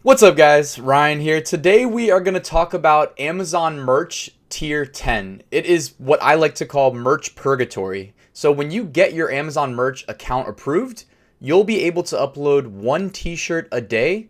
What's up guys, Ryan here. Today we are going to talk about Amazon merch tier 10. It is what I like to call merch purgatory. So when you get your Amazon merch account approved, you'll be able to upload one t-shirt a day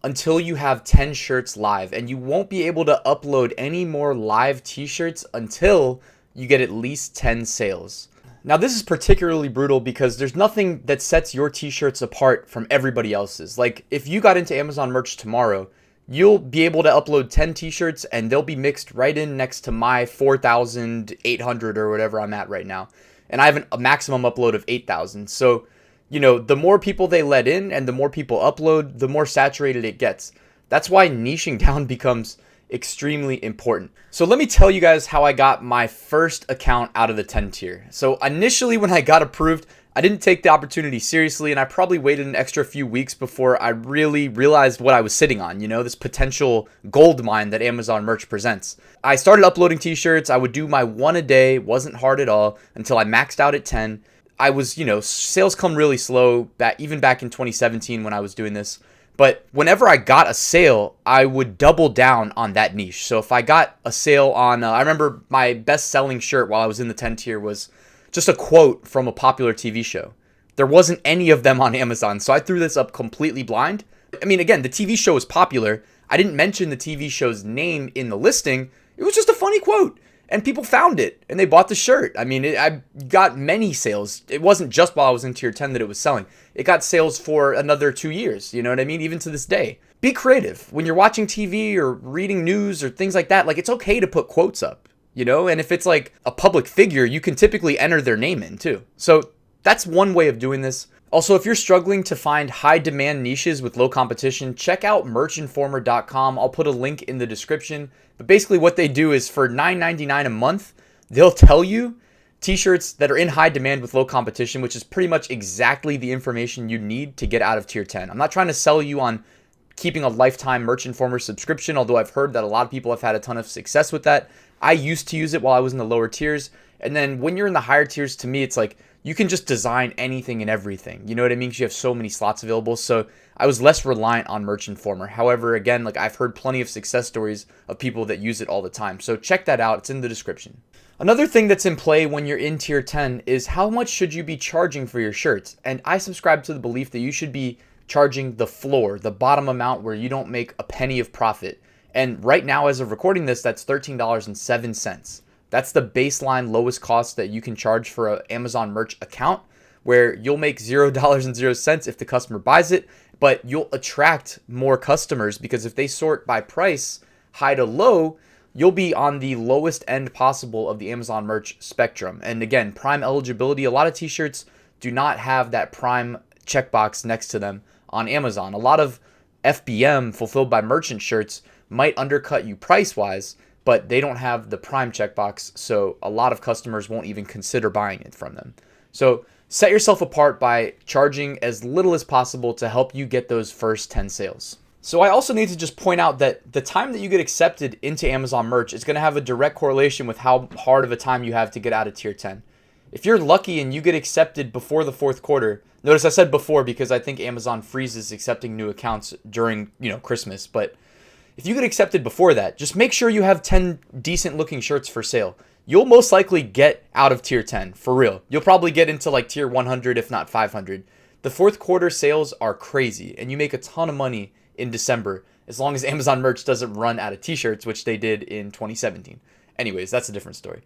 until you have 10 shirts live, and you won't be able to upload any more live t-shirts until you get at least 10 sales. Now this is particularly brutal because there's nothing that sets your t-shirts apart from everybody else's. Like if you got into Amazon merch tomorrow, you'll be able to upload 10 t-shirts and they'll be mixed right in next to my 4,800 or whatever I'm at right now. And I have a maximum upload of 8,000. So, the more people they let in and the more people upload, the more saturated it gets. That's why niching down becomes extremely important. So let me tell you guys how I got my first account out of the 10 tier. So initially when I got approved, I didn't take the opportunity seriously, and I probably waited an extra few weeks before I really realized what I was sitting on, this potential gold mine that Amazon merch presents. I started uploading t-shirts. I would do my one a day, wasn't hard at all, until I maxed out at 10. I was, sales come really slow, even back in 2017 when I was doing this. But whenever I got a sale, I would double down on that niche. So if I got a sale on, I remember my best selling shirt while I was in the 10 tier was just a quote from a popular TV show. There wasn't any of them on Amazon, so I threw this up completely blind. I mean, again, the TV show was popular. I didn't mention the TV show's name in the listing. It was just a funny quote. And people found it, and they bought the shirt. I mean, I got many sales. It wasn't just while I was in tier 10 that it was selling. It got sales for another 2 years, you know what I mean? Even to this day. Be creative. When you're watching TV or reading news or things like that, it's okay to put quotes up, And if it's like a public figure, you can typically enter their name in too. So that's one way of doing this. Also, if you're struggling to find high demand niches with low competition, check out merchinformer.com. I'll put a link in the description. But basically what they do is for $9.99 a month, they'll tell you t-shirts that are in high demand with low competition, which is pretty much exactly the information you need to get out of tier 10. I'm not trying to sell you on keeping a lifetime Merch Informer subscription, although I've heard that a lot of people have had a ton of success with that. I used to use it while I was in the lower tiers. And then when you're in the higher tiers, to me, it's like you can just design anything and everything. You know what I mean? Because you have so many slots available. So I was less reliant on Merch Informer. However, again, I've heard plenty of success stories of people that use it all the time. So check that out. It's in the description. Another thing that's in play when you're in tier 10 is how much should you be charging for your shirts? And I subscribe to the belief that you should be charging the floor, the bottom amount where you don't make a penny of profit. And right now, as of recording this, that's $13.07. That's the baseline lowest cost that you can charge for an Amazon merch account, where you'll make $0.00 if the customer buys it, but you'll attract more customers because if they sort by price, high to low, you'll be on the lowest end possible of the Amazon merch spectrum. And again, Prime eligibility, a lot of t-shirts do not have that Prime checkbox next to them on Amazon. A lot of FBM, fulfilled by merchant shirts, might undercut you price-wise, but they don't have the Prime checkbox, so a lot of customers won't even consider buying it from them. So set yourself apart by charging as little as possible to help you get those first 10 sales. So I also need to just point out that the time that you get accepted into Amazon merch is going to have a direct correlation with how hard of a time you have to get out of tier 10. If you're lucky and you get accepted before the fourth quarter, notice I said before because I think Amazon freezes accepting new accounts during, Christmas, but if you get accepted before that, just make sure you have 10 decent looking shirts for sale. You'll most likely get out of tier 10, for real. You'll probably get into tier 100, if not 500. The fourth quarter sales are crazy, and you make a ton of money in December, as long as Amazon merch doesn't run out of t-shirts, which they did in 2017. Anyways, that's a different story.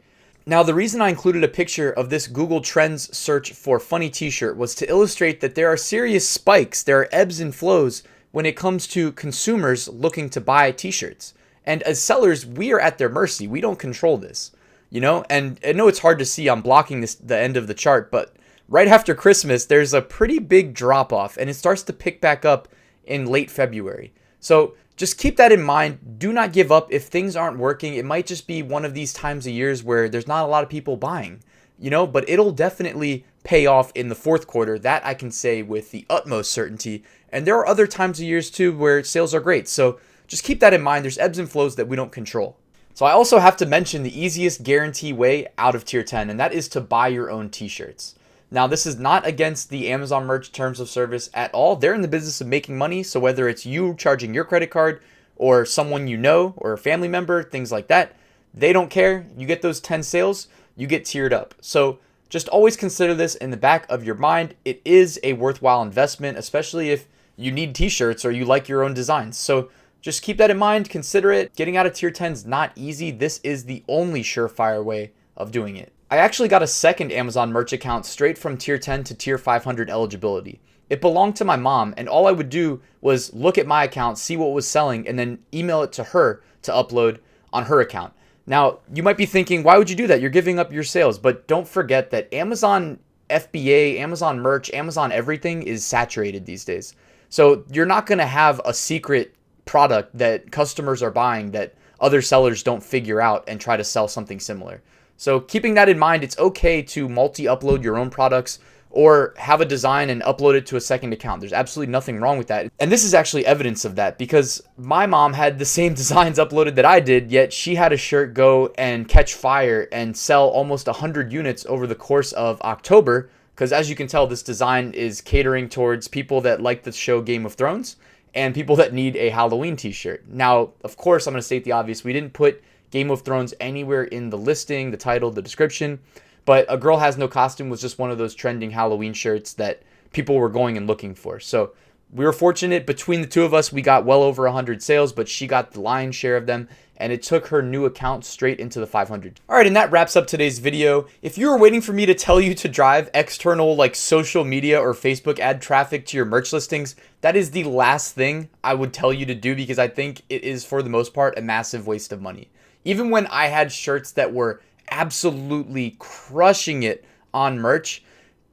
Now, the reason I included a picture of this Google Trends search for funny t-shirt was to illustrate that there are serious spikes, there are ebbs and flows when it comes to consumers looking to buy t-shirts. And as sellers, we are at their mercy. We don't control this, And I know it's hard to see. I'm blocking the end of the chart, but right after Christmas, there's a pretty big drop off, and it starts to pick back up in late February. So just keep that in mind. Do not give up if things aren't working. It might just be one of these times of years where there's not a lot of people buying, but it'll definitely pay off in the fourth quarter. That I can say with the utmost certainty. And there are other times of years too where sales are great. So just keep that in mind. There's ebbs and flows that we don't control. So I also have to mention the easiest guarantee way out of tier 10, and that is to buy your own t-shirts. Now, this is not against the Amazon merch terms of service at all. They're in the business of making money. So whether it's you charging your credit card or someone you know or a family member, things like that, they don't care. You get those 10 sales, you get tiered up. So just always consider this in the back of your mind. It is a worthwhile investment, especially if you need t-shirts or you like your own designs. So just keep that in mind, consider it. Getting out of tier 10 is not easy. This is the only surefire way of doing it. I actually got a second Amazon merch account straight from tier 10 to tier 500 eligibility. It belonged to my mom, and all I would do was look at my account, see what was selling, and then email it to her to upload on her account. Now, you might be thinking, why would you do that? You're giving up your sales. But don't forget that Amazon FBA, Amazon merch, Amazon everything is saturated these days. So you're not going to have a secret product that customers are buying that other sellers don't figure out and try to sell something similar. So keeping that in mind, it's okay to multi-upload your own products or have a design and upload it to a second account. There's absolutely nothing wrong with that. And this is actually evidence of that because my mom had the same designs uploaded that I did, yet she had a shirt go and catch fire and sell almost 100 units over the course of October. Because as you can tell, this design is catering towards people that like the show Game of Thrones and people that need a Halloween t-shirt. Now, of course, I'm going to state the obvious. We didn't put Game of Thrones anywhere in the listing, the title, the description. But A Girl Has No Costume was just one of those trending Halloween shirts that people were going and looking for. So we were fortunate. Between the two of us, we got well over 100 sales, but she got the lion's share of them, and it took her new account straight into the 500. All right, and that wraps up today's video. If you were waiting for me to tell you to drive external like social media or Facebook ad traffic to your merch listings, that is the last thing I would tell you to do because I think it is, for the most part, a massive waste of money. Even when I had shirts that were absolutely crushing it on merch,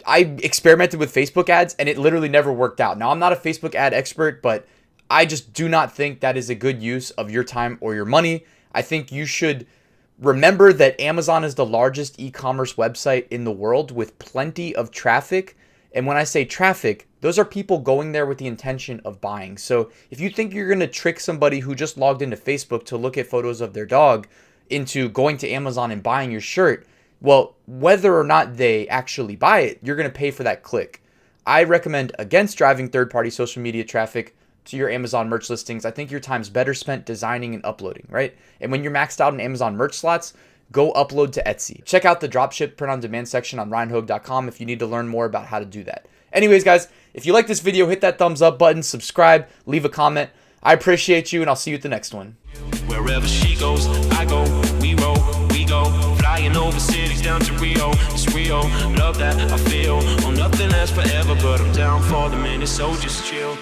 I experimented with Facebook ads and it literally never worked out. Now, I'm not a Facebook ad expert, but I just do not think that is a good use of your time or your money. I think you should remember that Amazon is the largest e-commerce website in the world with plenty of traffic. And when I say traffic, those are people going there with the intention of buying. So if you think you're going to trick somebody who just logged into Facebook to look at photos of their dog into going to Amazon and buying your shirt, well, whether or not they actually buy it, you're going to pay for that click. I recommend against driving third-party social media traffic to your Amazon merch listings. I think your time's better spent designing and uploading, right? And when you're maxed out in Amazon merch slots, go upload to Etsy. Check out the dropship print on demand section on ryanhogue.com if you need to learn more about how to do that. Anyways, guys, if you like this video, hit that thumbs up button, subscribe, leave a comment. I appreciate you, and I'll see you at the next one. Wherever she goes, I go, we roll, we go, flying over cities down to Rio. It's Rio, love that I feel. Oh, nothing lasts forever, but I'm down for the minute, so just chill.